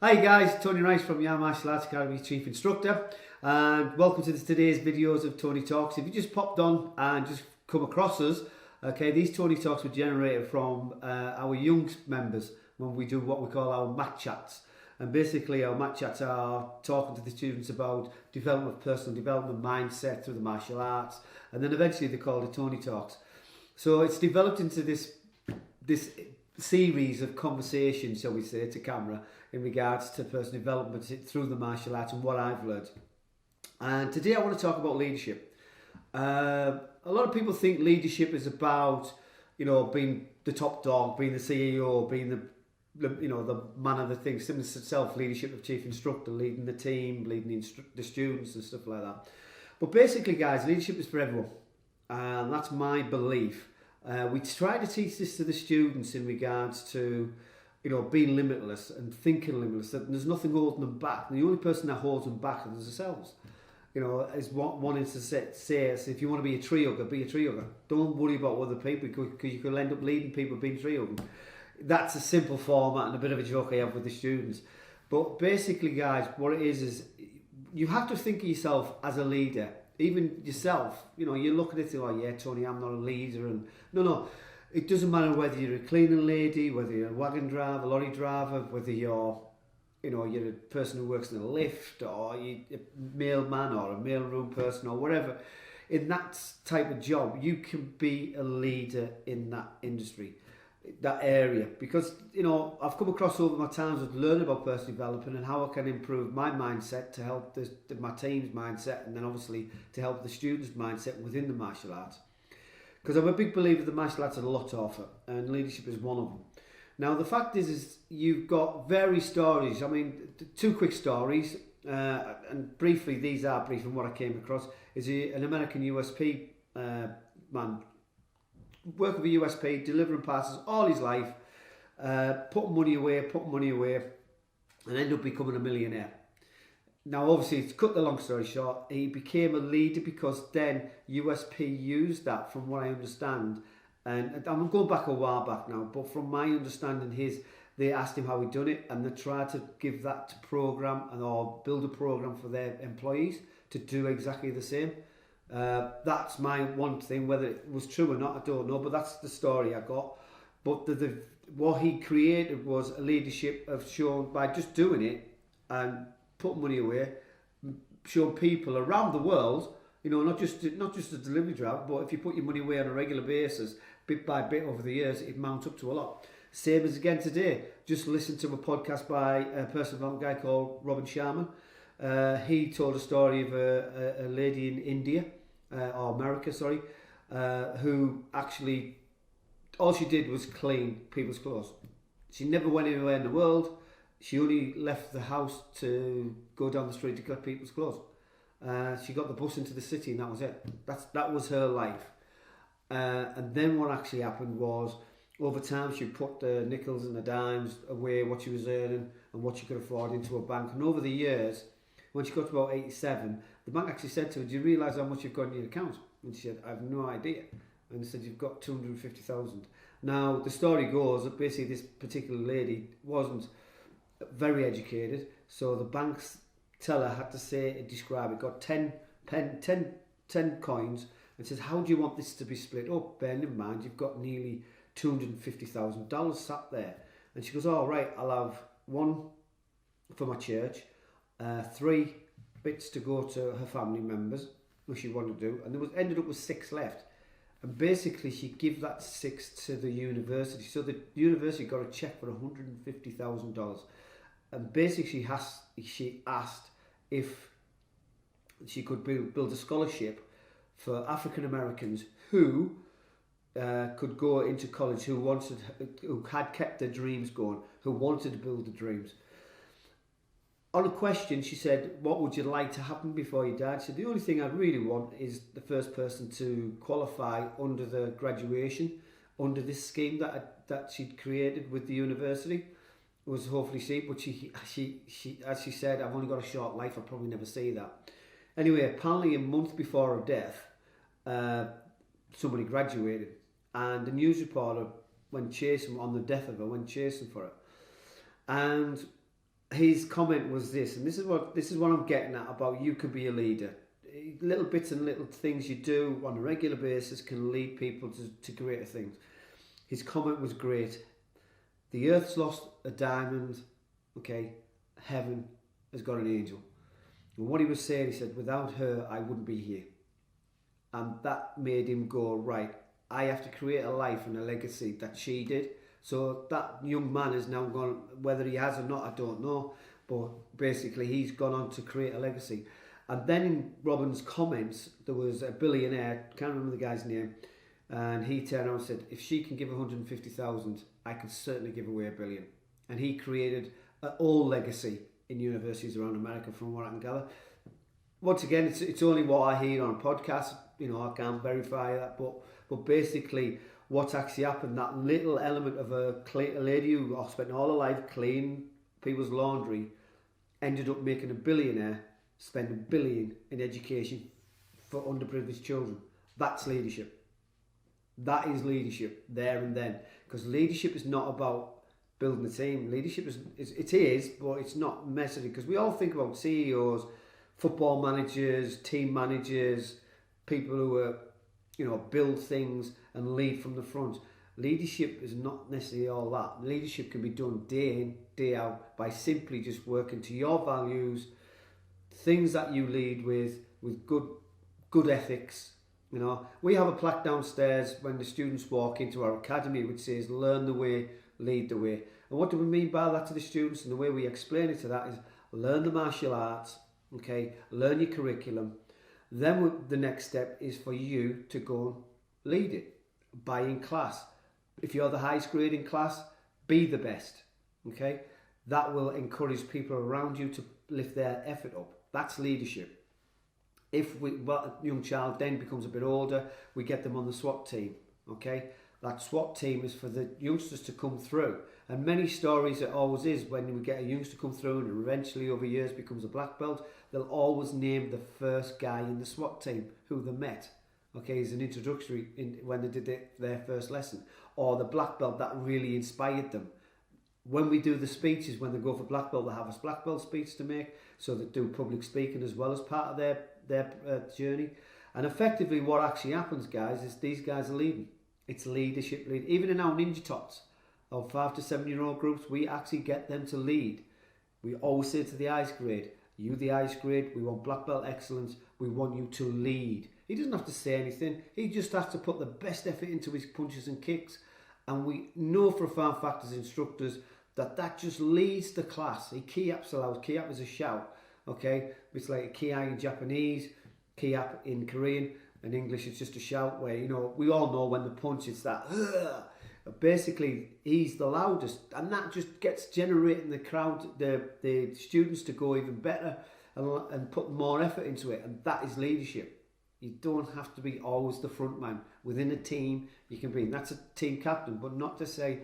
Hi guys, Tony Rice from Yarm Martial Arts Academy, Chief Instructor, and welcome to today's videos of Tony Talks. If you just popped on and just come across us, okay, these Tony Talks were generated from our young members when we do what we call our mat chats. And basically our mat chats are talking to the students about development, personal development, mindset through the martial arts, and then eventually they're called the Tony Talks. So it's developed into this series of conversations, shall we say, to camera in regards to personal development through the martial arts and what I've learned. And today I want to talk about leadership. A lot of people think leadership is about, being the top dog, being the CEO, being the man of the thing, similar to self-leadership of chief instructor, leading the team, leading the students and stuff like that. But basically, guys, leadership is for everyone. And that's my belief. We try to teach this to the students in regards to, being limitless and thinking limitless, that there's nothing holding them back. And the only person that holds them back is themselves. Is wanting to say, if you want to be a tree hugger, be a tree hugger. Don't worry about other people because you could end up leading people being tree hugging. That's a simple format and a bit of a joke I have with the students. But basically, guys, what it is you have to think of yourself as a leader. Even yourself, you look at it and oh yeah, Tony, I'm not a leader. And no, it doesn't matter whether you're a cleaning lady, whether you're a wagon driver, lorry driver, whether you're a person who works in a lift, or you're a mailman or a mailroom person or whatever. In that type of job, you can be a leader in that industry, that area, because I've come across over my times of learning about personal development and how I can improve my mindset to help my team's mindset, and then obviously to help the students' mindset within the martial arts. Because I'm a big believer that martial arts has a lot to offer, and leadership is one of them. Now the fact is you've got various stories. I mean, two quick stories, and briefly, these are brief from what I came across. Is an American USP man. Work with a USP, delivering passes all his life, putting money away, and end up becoming a millionaire. Now, obviously, to cut the long story short, he became a leader because then USP used that, from what I understand. And I'm going back a while back now, but from my understanding, they asked him how he'd done it, and they tried to give that to program or build a program for their employees to do exactly the same. That's my one thing. Whether it was true or not, I don't know, but that's the story I got. But what he created was a leadership of showing, by just doing it and putting money away, showing people around the world, not just a delivery driver, but if you put your money away on a regular basis, bit by bit over the years, it mounts up to a lot. Same as again today. Just listened to a podcast by a personal development guy called Robin Sharman. He told a story of a lady in India, or America, sorry, who actually, all she did was clean people's clothes. She never went anywhere in the world. She only left the house to go down the street to collect people's clothes. She got the bus into the city and that was it. That was her life. And then what actually happened was, over time she put the nickels and the dimes away, what she was earning and what she could afford, into a bank. And over the years, when she got to about 87, the bank actually said to her, do you realise how much you've got in your account? And she said, I have no idea. And they said, you've got 250,000. Now, the story goes that basically this particular lady wasn't very educated, so the bank's teller had to describe it, got 10 coins, and says, how do you want this to be split up? Bearing in mind, you've got nearly $250,000 sat there. And she goes, all right, I'll have one for my church, 3 bits to go to her family members, which she wanted to do, and ended up with 6 left. And basically, she gave that 6 to the university. So the university got a check for $150,000, and basically she asked if she could build a scholarship for African Americans who could go into college, who had kept their dreams going, who wanted to build the dreams. On a question, she said, what would you like to happen before you died? She said, the only thing I really want is the first person to qualify under the graduation, under this scheme that she'd created with the university. It was hopefully see, but she as she said, I've only got a short life, I'll probably never see that. Anyway, apparently a month before her death, somebody graduated, and the news reporter went chasing on the death of her, went chasing for her. And his comment was this, and this is what I'm getting at about you could be a leader. Little bits and little things you do on a regular basis can lead people to greater things. His comment was great. The earth's lost a diamond, okay, heaven has got an angel. And what he was saying, he said, without her, I wouldn't be here. And that made him go, right, I have to create a life and a legacy that she did. So that young man is now gone, whether he has or not, I don't know. But basically, he's gone on to create a legacy. And then in Robin's comments, there was a billionaire, can't remember the guy's name, and he turned around and said, if she can give 150,000, I can certainly give away $1 billion. And he created an old legacy in universities around America, from what I can gather. Once again, it's only what I hear on a podcast. You know, I can't verify that, but basically, what's actually happened, that little element of a lady who spent all her life cleaning people's laundry, ended up making a billionaire, spend $1 billion in education for underprivileged children. That's leadership. That is leadership there and then. Because leadership is not about building a team. Leadership is, but it's not necessarily, because we all think about CEOs, football managers, team managers, people who are, build things and lead from the front. Leadership is not necessarily all that. Leadership can be done day in, day out, by simply just working to your values, things that you lead with good ethics. We have a plaque downstairs when the students walk into our academy which says, learn the way, lead the way. And what do we mean by that to the students? And the way we explain it to that is, learn the martial arts, okay, learn your curriculum. Then the next step is for you to go and lead it by in class. If you're the highest grade in class, be the best, okay? That will encourage people around you to lift their effort up. That's leadership. If a young child then becomes a bit older, we get them on the SWAT team, okay? That SWAT team is for the youngsters to come through. And many stories, it always is, when we get a youngster come through and eventually over years becomes a black belt, they'll always name the first guy in the SWAT team who they met. Okay, as an introductory when they did their first lesson. Or the black belt that really inspired them. When we do the speeches, when they go for black belt, they have a black belt speech to make. So they do public speaking as well as part of their journey. And effectively what actually happens, guys, is these guys are leading. It's leadership. Even in our Ninja Tots, our 5 to 7 year old groups, we actually get them to lead. We always say to the highest grade, you the highest grade, we want black belt excellence, we want you to lead. He doesn't have to say anything, he just has to put the best effort into his punches and kicks. And we know for a fact as instructors that just leads the class. He ki-aps allows, ki-ap is a shout, okay? It's like a ki-ai in Japanese, ki-ap in Korean, and English it's just a shout where, we all know when the punch is that, ugh. Basically, he's the loudest, and that just gets generating the crowd, the students to go even better and put more effort into it, and that is leadership. You don't have to be always the front man. Within a team, you can be, and that's a team captain, but not to say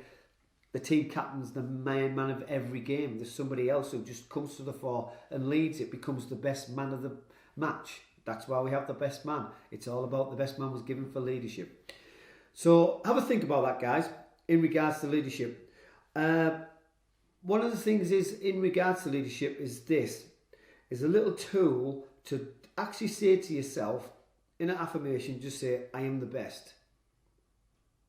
the team captain's the main man of every game. There's somebody else who just comes to the fore and leads it, becomes the best man of the match. That's why we have the best man. It's all about the best man was given for leadership. So have a think about that, guys, in regards to leadership. One of the things is, in regards to leadership, is a little tool to actually say to yourself, in an affirmation, just say, I am the best.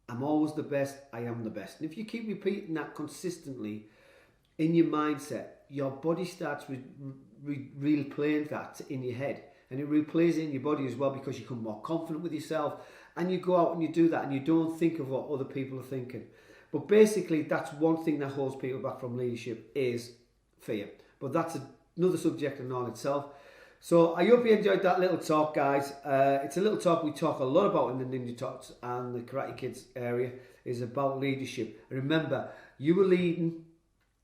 I'm always the best, I am the best. And if you keep repeating that consistently in your mindset, your body starts replaying that in your head. And it replays it in your body as well, because you become more confident with yourself. And you go out and you do that and you don't think of what other people are thinking. But basically, that's one thing that holds people back from leadership is fear. But that's another subject in all itself. So I hope you enjoyed that little talk, guys. It's a little talk we talk a lot about in the Ninja Tots and the Karate Kids area, is about leadership. And remember, you are leading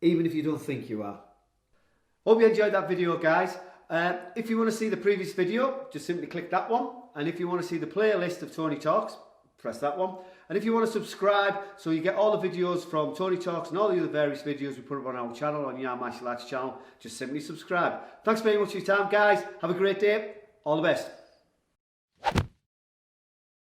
even if you don't think you are. Hope you enjoyed that video, guys. If you want to see the previous video, just simply click that one. And if you want to see the playlist of Tony Talks, press that one. And if you want to subscribe so you get all the videos from Tony Talks and all the other various videos we put up on our channel, on Yarm Martial Arts channel, just simply subscribe. Thanks very much for your time, guys. Have a great day. All the best.